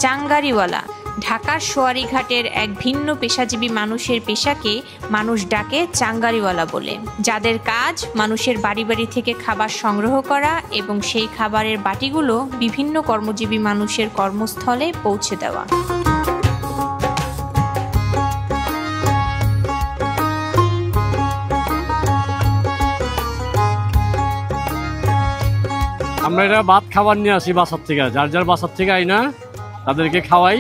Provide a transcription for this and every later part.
চাঙ্গারিওয়ালা। ঢাকার সোয়ারীঘাটের এক ভিন্ন পেশাজীবী মানুষের পেশাকে মানুষ ডাকে চাঙ্গারিওয়ালা বলে, যাদের কাজ মানুষের বাড়ি বাড়ি থেকে খাবার সংগ্রহ করা এবং সেই খাবারের বাটিগুলো বিভিন্ন কর্মজীবী মানুষের কর্মস্থলে পৌঁছে দেওয়া। আমরা এটা ভাত খাবার নিয়ে আসি বাসার থেকে, যার যার বাসার থেকে আই না তাদেরকে খাওয়াই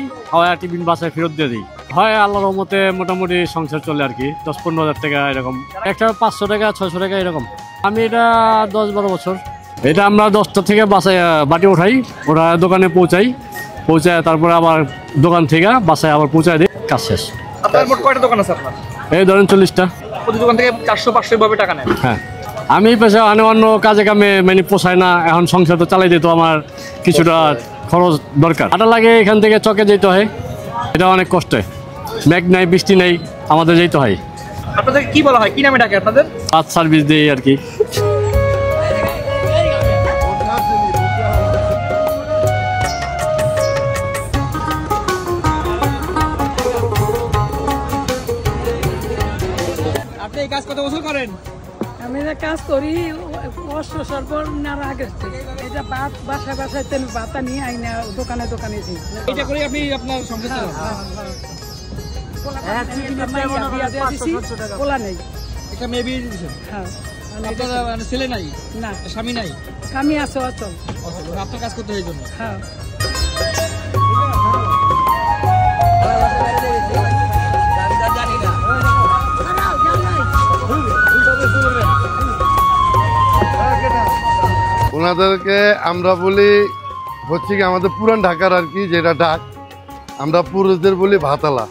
টিফিন বাসায় ফেরত দিয়ে দিই। হয় আল্লাহর রহমতে মোটামুটি সংসার চলে আর কি, 10-15 হাজার টাকা এরকম, একটা 500 টাকা 600 টাকা এরকম। আমি এটা 10-12 বছর। এটা আমরা 10টা থেকে বাসায় বাটি উঠাই, ওরা দোকানে পৌঁছাই, তারপরে আবার দোকান থেকে বাসায় আবার পৌঁছায় দিই, কাজ শেষ। আপনার মোট কয়টা দোকান আছে আপনার? এই ধরেন 40টা। প্রতি দোকান থেকে 400-500 ভাবে টাকা নেন? হ্যাঁ, আমি পেশা অন্য কাজে কামে মানে পোষায় না, এখন সংসার তো চালাই দিত, আমার কিছুটা খরচ দরকার। আটা লাগে এখান থেকে চকে যেতে হয়, এটা অনেক কষ্টে, মেঘ নাই বৃষ্টি নেই, আমাদের যেতে হয়। আপনাদের কি বলা হয়, কি নামে ডাকে আপনাদের? পাঁচ সার্ভিস দিই আর কি। আপনি এই কাজ কত বছর করেন? আমি এটা কাজ করি সর্বনার আগে থেকে। এটা বাসায় বাসায় তেল ভাতা নিয়ে আই না, দোকানে দোকানে দিই। এটা করে আপনি আপনার সংসার চালান? পোলা নেই, একটা মেয়ে বিয়ে দিয়েছেন? হ্যাঁ। আপনার ছেলে নাই? না, স্বামী নাই? স্বামী আছে অচল। আপনার কাজ করতে হয় এই জন্য? হ্যাঁ। ওনাদেরকে আমরা বলি হচ্ছে কি আমাদের পুরান ঢাকার আর কি, যেটা ডাক আমরা পুরুষদের বলি ভাতালা,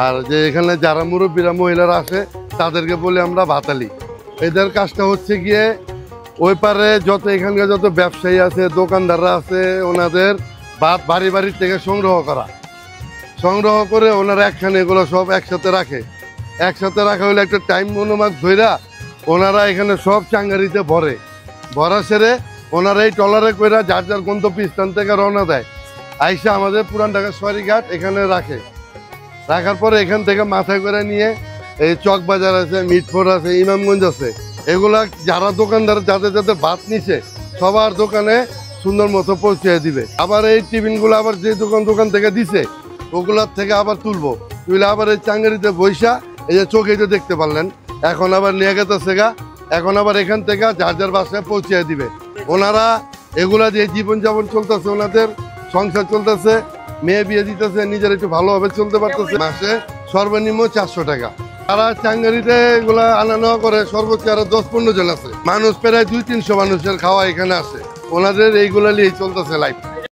আর যে এখানে যারা মুরব্বীরা মহিলারা আসে তাদেরকে বলি আমরা ভাতালি। এদের কাজটা হচ্ছে গিয়ে ওই পারে যত এখানকার যত ব্যবসায়ী আছে, দোকানদাররা আছে, ওনাদের ভাত বাড়ি বাড়ির থেকে সংগ্রহ করে ওনারা একখানে এগুলো সব একসাথে রাখা হলে একটা টাইম অনুমান ধইরা ওনারা এখানে সব চাঙ্গারিতে ভরা সেরে ওনারা এই ট্রলারে করে যার যার গন্তব্যস্থান থেকে রওনা দেয়, আইসা আমাদের পুরান ঢাকা সোয়ারীঘাট এখানে রাখার পরে এখান থেকে মাথায় করে নিয়ে এই চকবাজার আছে, মিটফোর্ড আছে, ইমামগঞ্জ আছে, এগুলা যারা দোকানদার যাদের ভাত নিছে সবার দোকানে সুন্দর মতো পৌঁছে দিবে। আবার এই টিফিনগুলো আবার যে দোকান থেকে দিছে ওগুলার থেকে আবার তুলে আবার এই চাঙ্গারিতে বৈশা, এই যে চোখে যে দেখতে পারলেন, এখন আবার নিয়ে গেছে এখন আবার এখান থেকে যার যার বাসায় পৌঁছে দিবে। ওনারা এগুলা দিয়ে জীবনযাপন চলতেছে, ওনাদের সংসার চলতেছে, মেয়ে বিয়ে দিতেছে, নিজের একটু ভালোভাবে চলতে পারতেছে। মাসে সর্বনিম্ন 400 টাকা। তারা চাঙ্গারিতে এগুলা আনা নেওয়া করে, সর্বোচ্চ আরো 10-15 জন আছে, মানুষ প্রায় 200-300 মানুষের খাওয়া এখানে আসে, ওনাদের এইগুলা নিয়ে চলতেছে লাইফ।